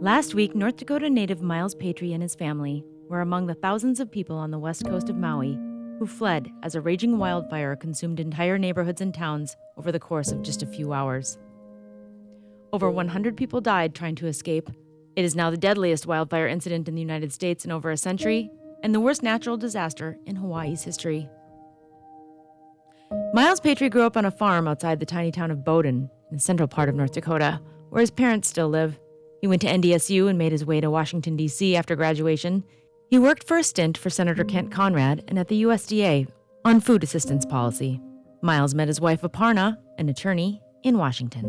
Last week, North Dakota native Miles Patry and his family were among the thousands of people on the west coast of Maui who fled as a raging wildfire consumed entire neighborhoods and towns over the course of just a few hours. Over 100 people died trying to escape. It is now the deadliest wildfire incident in the United States in over a century and the worst natural disaster in Hawaii's history. Miles Patry grew up on a farm outside the tiny town of Bowdoin in the central part of North Dakota, where his parents still live. He went to NDSU and made his way to Washington, D.C. after graduation. He worked for a stint for Senator Kent Conrad and at the USDA on food assistance policy. Miles met his wife Aparna, an attorney, in Washington.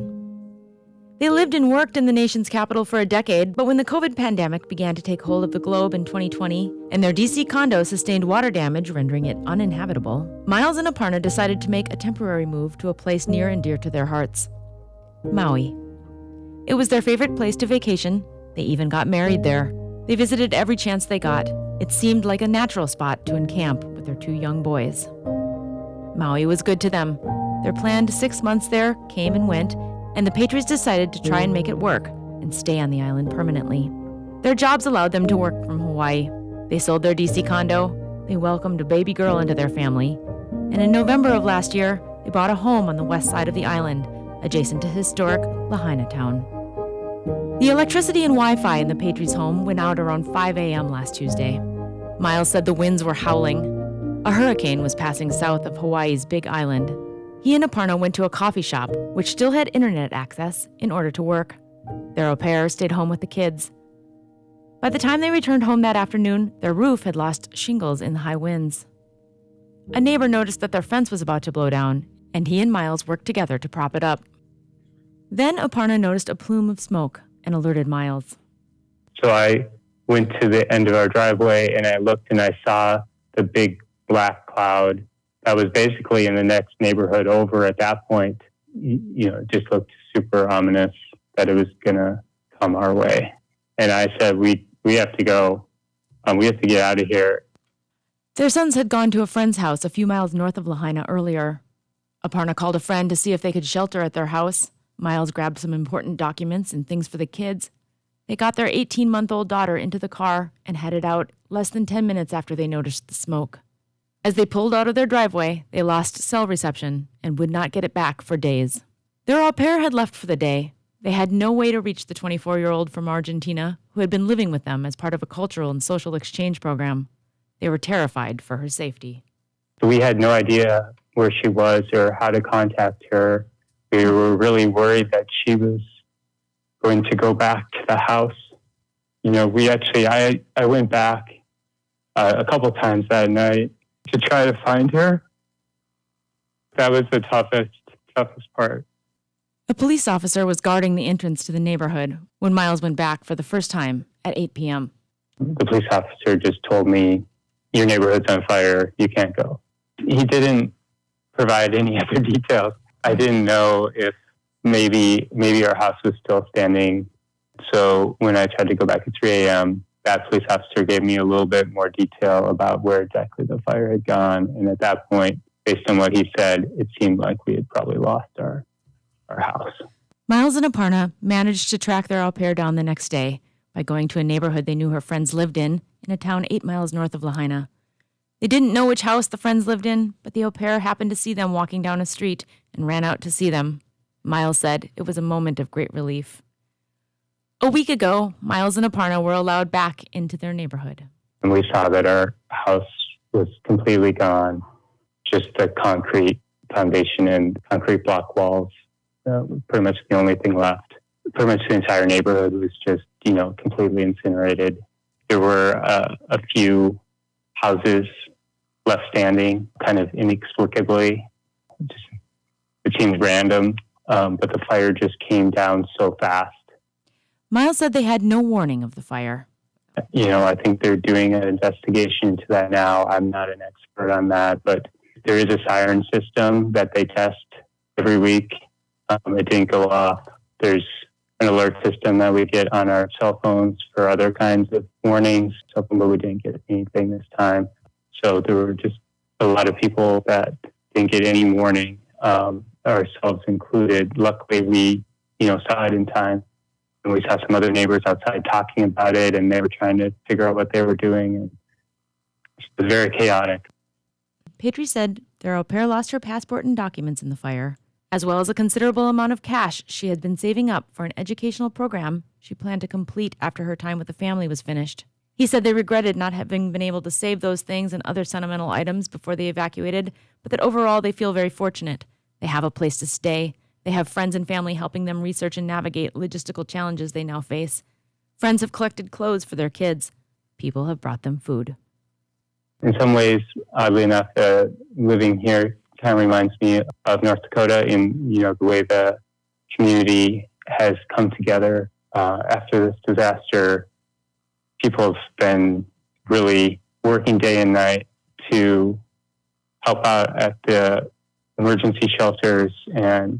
They lived and worked in the nation's capital for a decade, but when the COVID pandemic began to take hold of the globe in 2020 and their D.C. condo sustained water damage, rendering it uninhabitable, Miles and Aparna decided to make a temporary move to a place near and dear to their hearts, Maui. It was their favorite place to vacation. They even got married there. They visited every chance they got. It seemed like a natural spot to encamp with their two young boys. Maui was good to them. Their planned 6 months there came and went, and the Patriots decided to try and make it work and stay on the island permanently. Their jobs allowed them to work from Hawaii. They sold their D.C. condo, they welcomed a baby girl into their family, and in November of last year, they bought a home on the west side of the island, adjacent to historic Lahaina town. The electricity and Wi-Fi in the Patriots' home went out around 5 a.m. last Tuesday. Miles said the winds were howling. A hurricane was passing south of Hawaii's Big Island. He and Aparna went to a coffee shop, which still had internet access, in order to work. Their au pair stayed home with the kids. By the time they returned home that afternoon, their roof had lost shingles in the high winds. A neighbor noticed that their fence was about to blow down, and he and Miles worked together to prop it up. Then Aparna noticed a plume of smoke and alerted Miles. So I went to the end of our driveway and I looked and I saw the big black cloud that was basically in the next neighborhood over at that point. It just looked super ominous that it was going to come our way. And I said, we have to go. We have to get out of here. Their sons had gone to a friend's house a few miles north of Lahaina earlier. Aparna called a friend to see if they could shelter at their house. Miles grabbed some important documents and things for the kids. They got their 18-month-old daughter into the car and headed out less than 10 minutes after they noticed the smoke. As they pulled out of their driveway, they lost cell reception and would not get it back for days. Their au pair had left for the day. They had no way to reach the 24-year-old from Argentina who had been living with them as part of a cultural and social exchange program. They were terrified for her safety. We had no idea where she was or how to contact her. We were really worried that she was going to go back to the house. I went back a couple times that night to try to find her. That was the toughest part. A police officer was guarding the entrance to the neighborhood when Miles went back for the first time at 8 p.m. The police officer just told me, your neighborhood's on fire, you can't go. He didn't provide any other details. I didn't know if maybe our house was still standing. So when I tried to go back at 3 a.m., that police officer gave me a little bit more detail about where exactly the fire had gone. And at that point, based on what he said, it seemed like we had probably lost our house. Miles and Aparna managed to track their au pair down the next day by going to a neighborhood they knew her friends lived in a town 8 miles north of Lahaina. They didn't know which house the friends lived in, but the au pair happened to see them walking down a street and ran out to see them. Miles said it was a moment of great relief. A week ago, Miles and Aparna were allowed back into their neighborhood. And we saw that our house was completely gone, just the concrete foundation and concrete block walls. Pretty much the only thing left. Pretty much the entire neighborhood was just, completely incinerated. There were a few houses left standing, kind of inexplicably. It seemed random, but the fire just came down so fast. Miles said they had no warning of the fire. I think they're doing an investigation into that now. I'm not an expert on that, but there is a siren system that they test every week. It didn't go off. There's an alert system that we get on our cell phones for other kinds of warnings, but we didn't get anything this time. So there were just a lot of people that didn't get any warning, ourselves included. Luckily, we, saw it in time. And we saw some other neighbors outside talking about it, and they were trying to figure out what they were doing. And it was very chaotic. Patry said their au pair lost her passport and documents in the fire, as well as a considerable amount of cash she had been saving up for an educational program she planned to complete after her time with the family was finished. He said they regretted not having been able to save those things and other sentimental items before they evacuated, but that overall they feel very fortunate. They have a place to stay. They have friends and family helping them research and navigate logistical challenges they now face. Friends have collected clothes for their kids. People have brought them food. In some ways, oddly enough, living here kind of reminds me of North Dakota in, the way the community has come together after this disaster. People have been really working day and night to help out at the emergency shelters and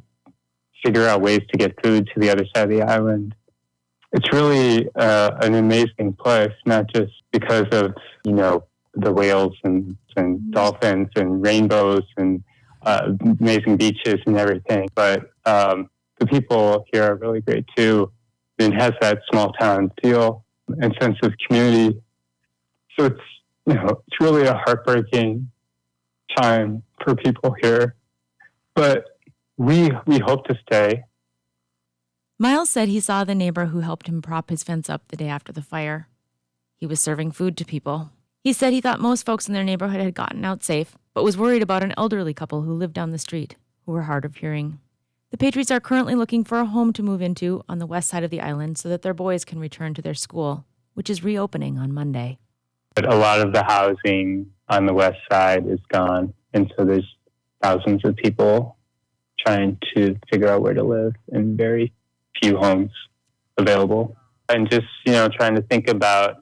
figure out ways to get food to the other side of the island. It's really an amazing place, not just because of, the whales and dolphins and rainbows and amazing beaches and everything, but the people here are really great too. It has that small town feel and sense of community. So it's really a heartbreaking time for people here, but we hope to stay. Miles said he saw the neighbor who helped him prop his fence up the day after the fire. He was serving food to people. He said he thought most folks in their neighborhood had gotten out safe, but was worried about an elderly couple who lived down the street, who were hard of hearing. The Patriots are currently looking for a home to move into on the west side of the island so that their boys can return to their school, which is reopening on Monday. But a lot of the housing on the west side is gone, and so there's thousands of people trying to figure out where to live and very few homes available. And just, trying to think about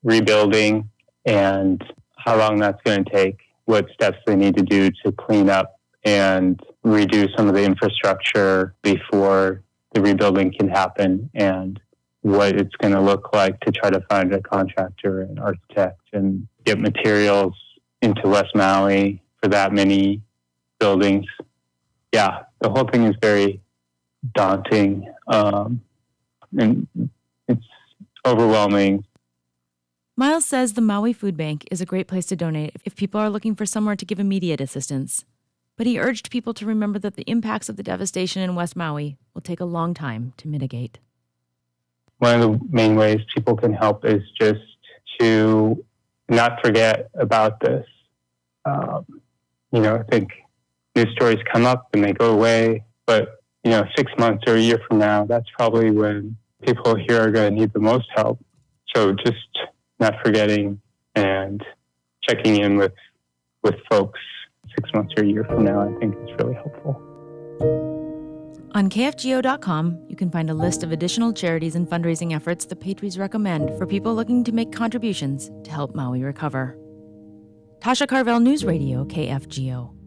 rebuilding and how long that's going to take, what steps they need to do to clean up and redo some of the infrastructure before the rebuilding can happen, and what it's going to look like to try to find a contractor and architect and get materials into West Maui for that many buildings. Yeah, the whole thing is very daunting, and it's overwhelming. Miles says the Maui Food Bank is a great place to donate if people are looking for somewhere to give immediate assistance. But he urged people to remember that the impacts of the devastation in West Maui will take a long time to mitigate. One of the main ways people can help is just to not forget about this. I think news stories come up and they go away, but 6 months or a year from now, that's probably when people here are going to need the most help. So just not forgetting and checking in with folks 6 months or a year from now, I think is really helpful. On KFGO.com, you can find a list of additional charities and fundraising efforts the Patriots recommend for people looking to make contributions to help Maui recover. Tasha Carvel, News Radio, KFGO.